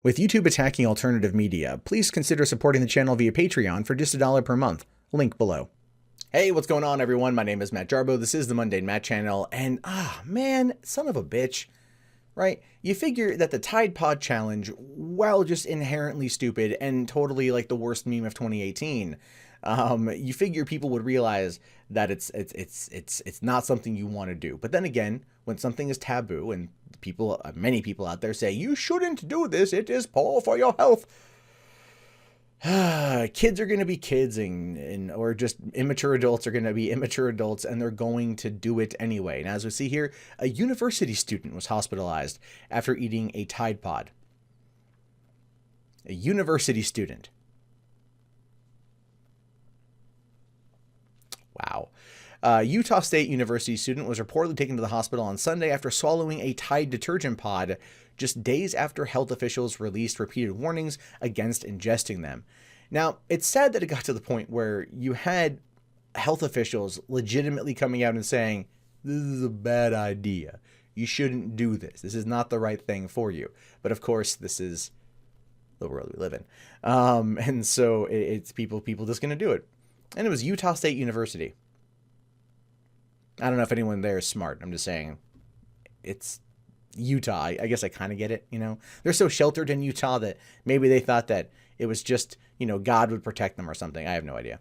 With YouTube attacking alternative media, please consider supporting the channel via Patreon for just $1 per month. Link below. Hey, what's going on, everyone? My name is Matt Jarbo. This is the Mundane Matt channel, and man, son of a bitch, right? You figure that the Tide Pod Challenge, while just inherently stupid and totally like the worst meme of 2018, you figure people would realize that it's not something you want to do. But then again, when something is taboo and many people out there say you shouldn't do this, it is poor for your health. Kids are going to be kids, or just immature adults are going to be immature adults, and they're going to do it anyway. And as we see here, a university student was hospitalized after eating a Tide Pod. A university student. Wow. Utah State University student was reportedly taken to the hospital on Sunday after swallowing a Tide detergent pod just days after health officials released repeated warnings against ingesting them. Now, it's sad that it got to the point where you had health officials legitimately coming out and saying, this is a bad idea. You shouldn't do this. This is not the right thing for you. But of course, this is the world we live in. And so it's people just going to do it. And it was Utah State University. I don't know if anyone there is smart. I'm just saying it's Utah. I guess I kind of get it, you know. They're so sheltered in Utah that maybe they thought that it was just, you know, God would protect them or something. I have no idea.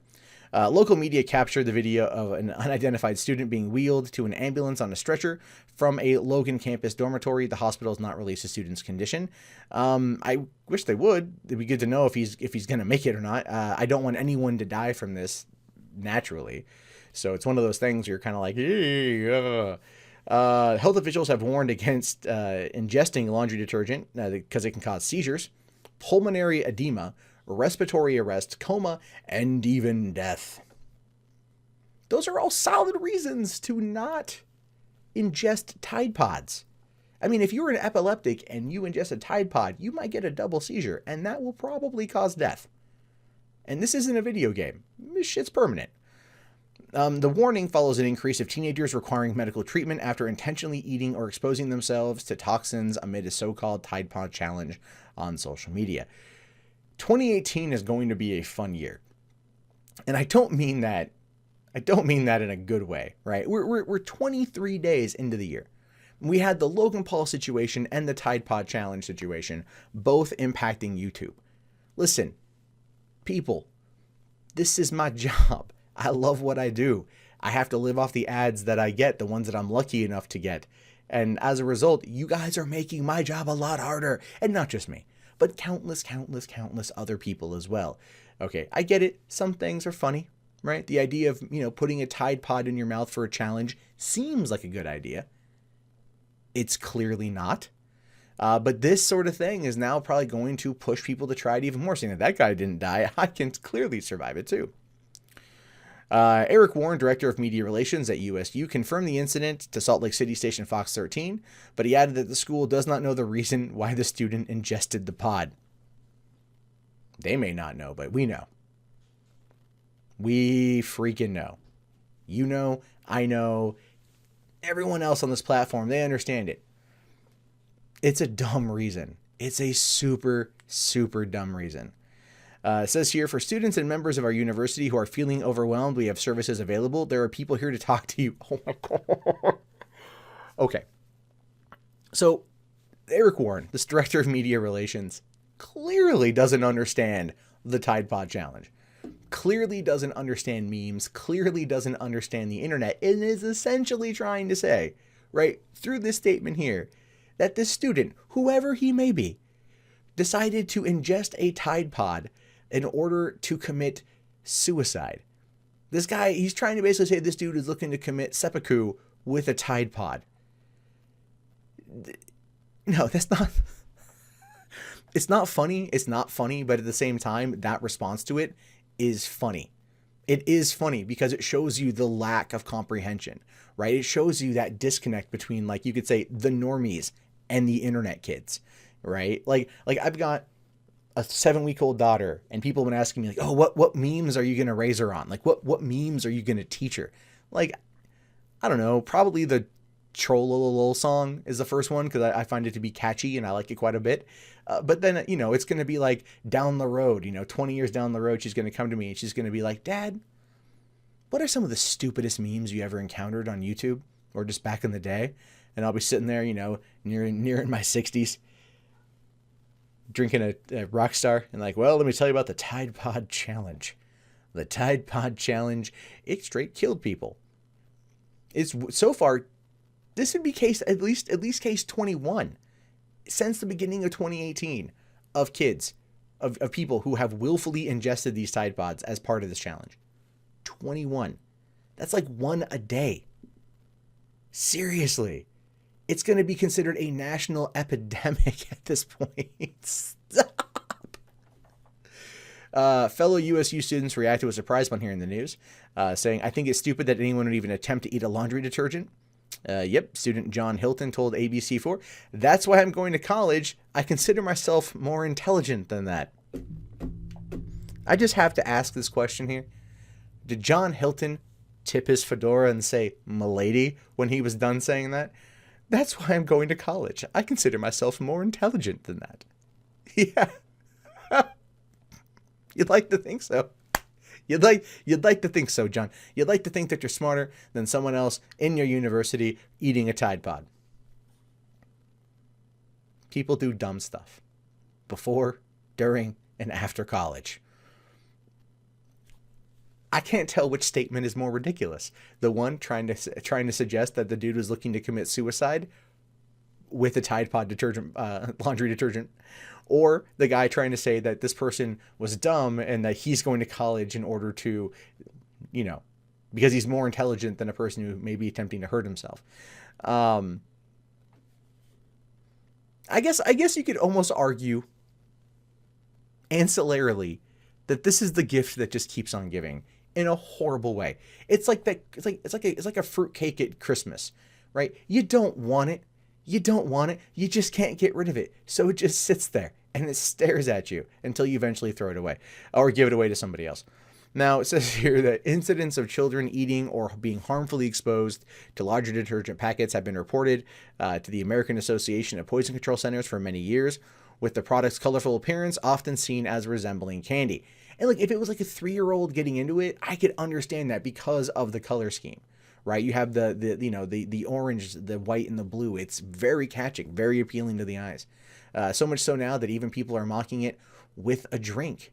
Local media captured the video of an unidentified student being wheeled to an ambulance on a stretcher from a Logan campus dormitory. The hospital has not released the student's condition. I wish they would. It'd be good to know if he's going to make it or not. I don't want anyone to die from this naturally. So it's one of those things where you're kind of like, health officials have warned against ingesting laundry detergent because it can cause seizures, pulmonary edema, respiratory arrest, coma, and even death. Those are all solid reasons to not ingest Tide Pods. I mean, if you're an epileptic and you ingest a Tide Pod, you might get a double seizure, and that will probably cause death. And this isn't a video game. This shit's permanent. The warning follows an increase of teenagers requiring medical treatment after intentionally eating or exposing themselves to toxins amid a so-called Tide Pod challenge on social media. 2018 is going to be a fun year. And I don't mean that in a good way, right? We're 23 days into the year. We had the Logan Paul situation and the Tide Pod challenge situation, both impacting YouTube. Listen, people, this is my job. I love what I do. I have to live off the ads that I get, the ones that I'm lucky enough to get. And as a result, you guys are making my job a lot harder. And not just me, but countless other people as well. Okay, I get it. Some things are funny, right? The idea of, you know, putting a Tide Pod in your mouth for a challenge seems like a good idea. It's clearly not. But this sort of thing is now probably going to push people to try it even more. Saying that guy didn't die, I can clearly survive it too. Eric Warren, Director of Media Relations at USU, confirmed the incident to Salt Lake City station Fox 13, but he added that the school does not know the reason why the student ingested the pod. They may not know, but we know. We freaking know. You know, I know, everyone else on this platform, they understand it. It's a dumb reason. It's a super dumb reason. It says here, for students and members of our university who are feeling overwhelmed, we have services available. There are people here to talk to you. Oh my God. Okay. So Eric Warren, this Director of Media Relations, clearly doesn't understand the Tide Pod Challenge. Clearly doesn't understand memes. Clearly doesn't understand the internet. And is essentially trying to say, right, through this statement here, that this student, whoever he may be, decided to ingest a Tide Pod in order to commit suicide. This guy, he's trying to basically say this dude is looking to commit seppuku with a Tide Pod. No, that's not... It's not funny. It's not funny, but at the same time, that response to it is funny. It is funny because it shows you the lack of comprehension, right? It shows you that disconnect between, like, you could say, the normies and the internet kids, right? Like I've got a 7-week-old daughter, and people have been asking me, like, oh, what memes are you going to raise her on? Like, what memes are you going to teach her? Like, I don't know, probably the Trollolol song is the first one because I find it to be catchy and I like it quite a bit. But then, you know, it's going to be like down the road, you know, 20 years down the road, she's going to come to me and she's going to be like, Dad, what are some of the stupidest memes you ever encountered on YouTube or just back in the day? And I'll be sitting there, you know, near in my 60s, drinking a Rockstar and like, well, let me tell you about the Tide Pod Challenge. The Tide Pod Challenge, it straight killed people. It's so far, this would be at least case 21 since the beginning of 2018 of kids, of people who have willfully ingested these Tide Pods as part of this challenge. 21. That's like one a day. Seriously. It's going to be considered a national epidemic at this point. Stop. Fellow USU students reacted with surprise when hearing the news, saying, I think it's stupid that anyone would even attempt to eat a laundry detergent. Yep, student John Hilton told ABC4, that's why I'm going to college. I consider myself more intelligent than that. I just have to ask this question here. Did John Hilton tip his fedora and say, "Milady," when he was done saying that? That's why I'm going to college. I consider myself more intelligent than that. Yeah. You'd like to think so. You'd like to think so, John. You'd like to think that you're smarter than someone else in your university eating a Tide Pod. People do dumb stuff before, during, and after college. I can't tell which statement is more ridiculous. The one trying to suggest that the dude was looking to commit suicide with a Tide Pod detergent, laundry detergent, or the guy trying to say that this person was dumb and that he's going to college in order to, you know, because he's more intelligent than a person who may be attempting to hurt himself. I guess you could almost argue ancillarily that this is the gift that just keeps on giving in a horrible way. It's like that. It's like a fruit cake at Christmas, right? You don't want it. You don't want it. You just can't get rid of it. So it just sits there and it stares at you until you eventually throw it away or give it away to somebody else. Now, it says here that incidents of children eating or being harmfully exposed to laundry detergent packets have been reported to the American Association of Poison Control Centers for many years, with the product's colorful appearance often seen as resembling candy. And like, if it was like a 3-year-old getting into it, I could understand that because of the color scheme, right? You have the orange, the white, and the blue. It's very catching, very appealing to the eyes. So much so now that even people are mocking it with a drink.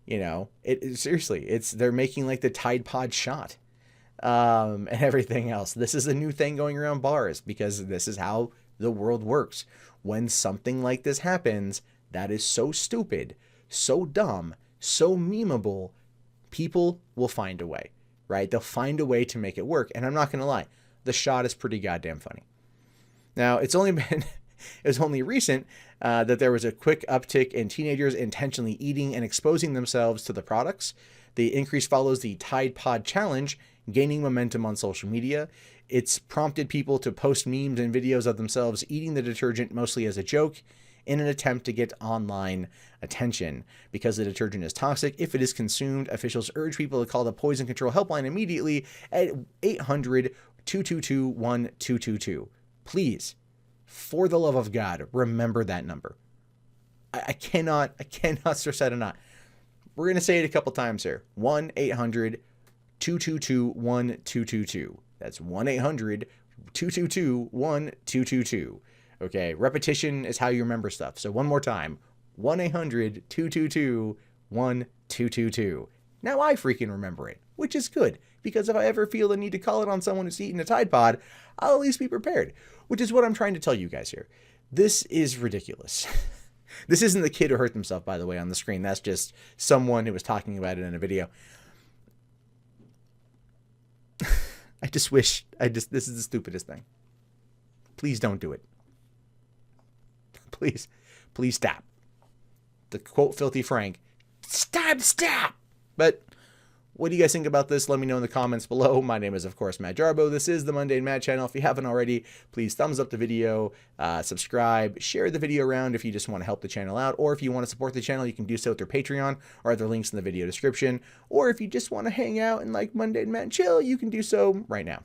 You know, seriously, they're making like the Tide Pod shot, and everything else. This is a new thing going around bars because this is how the world works. When something like this happens, that is so stupid, so dumb, so memeable, people will find a way, right? They'll find a way to make it work. And I'm not going to lie, the shot is pretty goddamn funny. Now, it was only recent that there was a quick uptick in teenagers intentionally eating and exposing themselves to the products. The increase follows the Tide Pod Challenge, gaining momentum on social media. It's prompted people to post memes and videos of themselves eating the detergent mostly as a joke in an attempt to get online attention. Because the detergent is toxic if it is consumed, officials urge people to call the Poison Control Helpline immediately at 800-222-1222. Please, for the love of God, remember that number. I cannot stress that enough. We're going to say it a couple times here. 1-800-222-1222. That's 1-800-222-1222. Okay, repetition is how you remember stuff. So one more time. 1-800-222-1222. Now I freaking remember it, which is good, because if I ever feel the need to call it on someone who's eating a Tide Pod, I'll at least be prepared, which is what I'm trying to tell you guys here. This is ridiculous. This isn't the kid who hurt himself, by the way, on the screen. That's just someone who was talking about it in a video. This is the stupidest thing. Please don't do it. Please stop. To quote Filthy Frank, stop. But what do you guys think about this? Let me know in the comments below. My name is, of course, Matt Jarbo. This is the Mundane Matt channel. If you haven't already, please thumbs up the video, subscribe, share the video around if you just want to help the channel out, or if you want to support the channel, you can do so through Patreon or other links in the video description, or if you just want to hang out and like Mundane Matt and chill, you can do so right now.